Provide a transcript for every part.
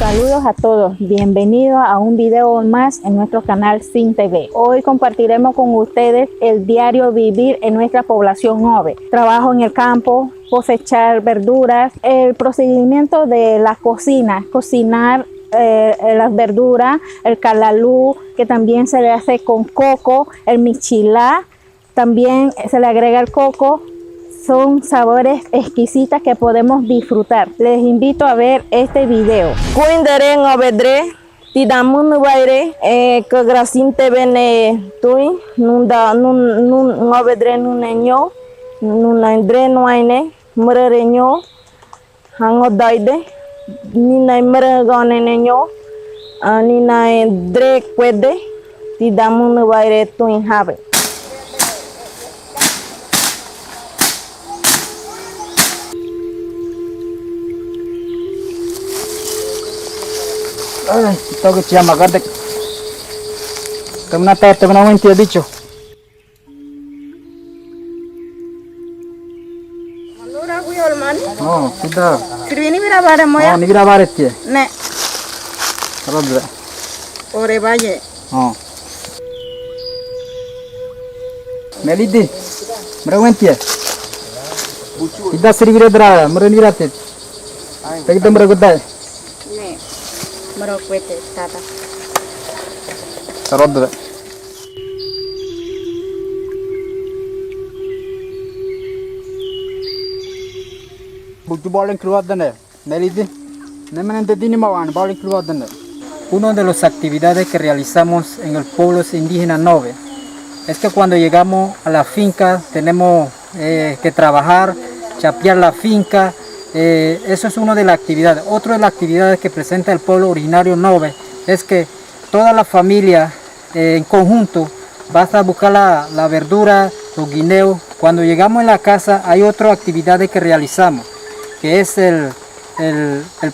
Saludos a todos, bienvenidos a un video más en nuestro canal Sin TV. Hoy compartiremos con ustedes el diario vivir en nuestra población Nove. Trabajo en el campo, cosechar verduras, el procedimiento de la cocina, cocinar las verduras, el calalú, que también se le hace con coco, el michilá, también se le agrega el coco. Son sabores exquisitos que podemos disfrutar. Les invito a ver este video. Cuindere ngobedre tidamun baire ke grasin tebene tui nunda nun ngobedre nuneño nunandre noine mrereño hango daide ni nai mregone neño ni nai dre kwede tidamun baire tui habe. Ay, tengo que llamar de que una tarde una buen tío dicho. Manura guyol man. Oh, kita. Sirvini mira bare moya. Oh, ni grabar este. Ne. Rodre. Ore baye. Oh. Melidi. Mera buen tío. Kita servir dra, mera ni rate. Tapi kita mera gudai. Ne. Mero kwete tata. Rodre. Buku bowling keluar dana. Melidi. Nemenente dini mawan bowling keluar dana. Una de las actividades que realizamos en el pueblo indígena Nove es que cuando llegamos a la finca tenemos que trabajar, chapear la finca. Eso es una de las actividades. Otra de las actividades que presenta el pueblo originario Nove es que toda la familia en conjunto va a buscar la verdura, los guineos. Cuando llegamos a la casa hay otras actividades que realizamos, que es el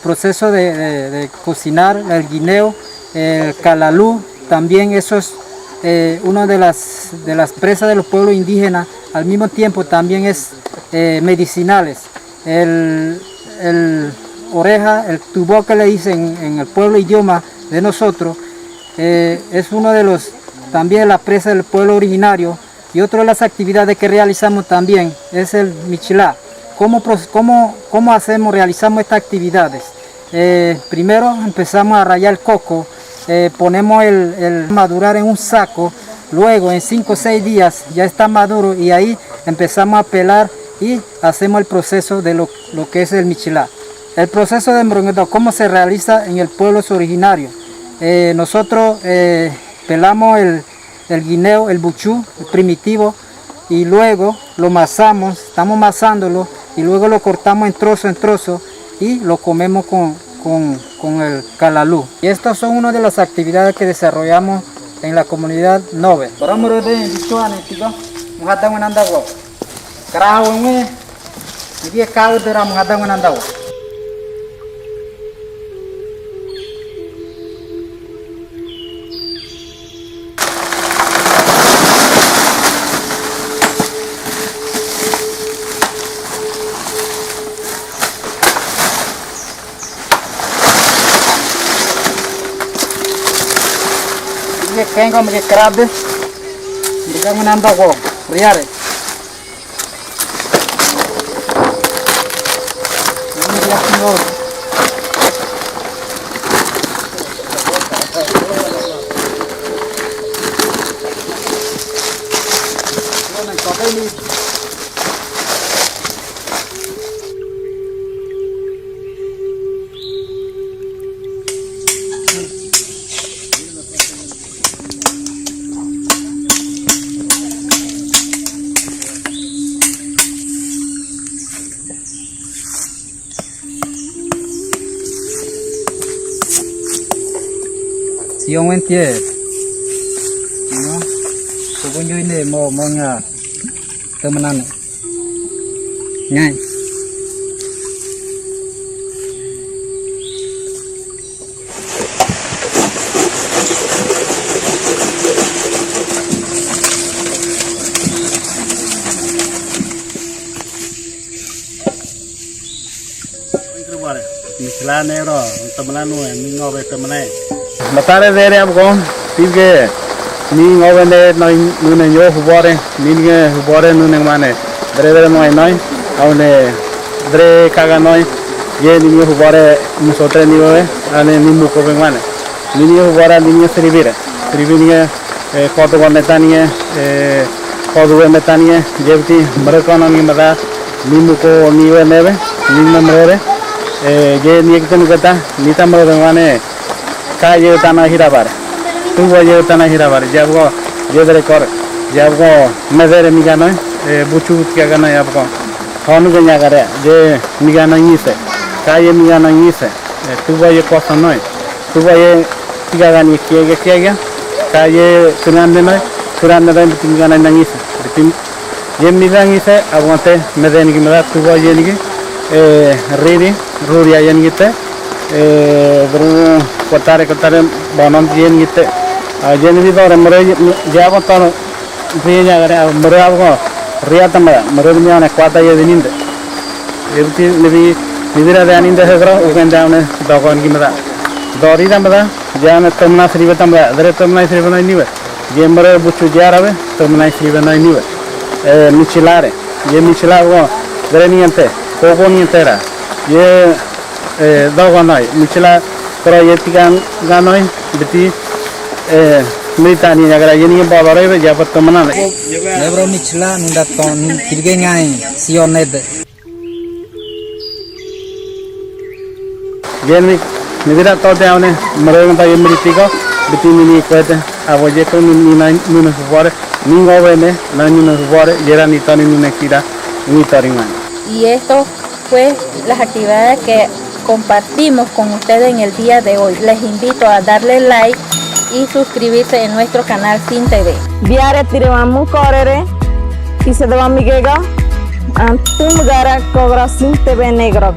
proceso de cocinar el guineo, el calalú. También eso es una de las presas de los pueblos indígenas. Al mismo tiempo también es medicinales. El oreja, el tubo que le dicen en el pueblo idioma de nosotros, es uno de los también la presa del pueblo originario. Y otra de las actividades que realizamos también es el michilá. ¿Cómo realizamos estas actividades? Primero empezamos a rallar el coco, ponemos el madurar en un saco, luego en 5 o 6 días ya está maduro y ahí empezamos a pelar y hacemos el proceso de lo que es el michilá. El proceso de mbronguedo, ¿cómo se realiza en el pueblo originario? Nosotros pelamos el guineo, el buchú, el primitivo, y luego lo masamos, estamos masándolo y luego lo cortamos en trozo y lo comemos con el calalú. Y estas son una de las actividades que desarrollamos en la comunidad Nove. Kengo me krabe diga menanda go riare ini dia tinggal si ông anh tiệt nó có bao nhiêu này mò nhà tôm ăn ngay vale. Michela negro, temenan nu, ni ngobe temenai. Matare de आपको ठीक है ni ngobende noi nune yo hubore ni nge hubore nune mane dre noi aune dre kaga noi ye ni hubore musotre ni we ane ni muko be mane ni hubore ni serivire koto gondetani kodo metani jebti mereka ni mada ni muko ni we nebe ni namre ye ni ekten kata ni tamro mane ka ye tana hirabar tu ये उतना ही रहा जब वो ये दरे कर जब वो मज़े मिगाना बुचू क्या करना है आपको खाने के क्या करे ये मिगाना ही से का ये मिगाना ही से तू वो ये कौन सा है तू वो ये क्या करनी किया गया का ये सुनान देना मिगाना नहीं से लेकिन ये मिगानी से अब वहाँ पे मज़े नहीं मिला तू वो ये नहीं रेडी रोरिया ये नहीं थे कोतारे बानम ये नहीं थे जेनवी तो मरे जब तो ये जाकर मरे आपको रिया तमरा मरे में आने क्वाता ये दिन दे ये भी निविरा जानी दे है करो उगन जाने दोगन की मरा दौरी तमरा जाने तमना श्रीव तमरा दरे तमना श्रीव नहीं हुए ये मरे बुच्चू जा रहे तमना श्रीव नहीं हुए मिचिलारे ये मिचिला वो दरे नहीं अंते कोको नहीं अंतेरा ये दोगन नहीं मिचिला करो ये तिकान गानोई बेटी Militani agar ini bawa orang jabat teman ada. Lebron Michela nunda ton kirge ngai sioned. Jadi negara tahu dia mana mereka tahu yang Amerika, betul ini kuat. Awak je kau ni fuare, ni ngawe ne, ni fuare, jera ni tani ni kira, ni taringan. Y esto fue las actividades que compartimos con ustedes en el día de hoy. Les invito a darle like y suscribirse en nuestro canal Sin TV. Biare tirimamu korere, kise dewa migega, antum gara kogra Sin TV negro.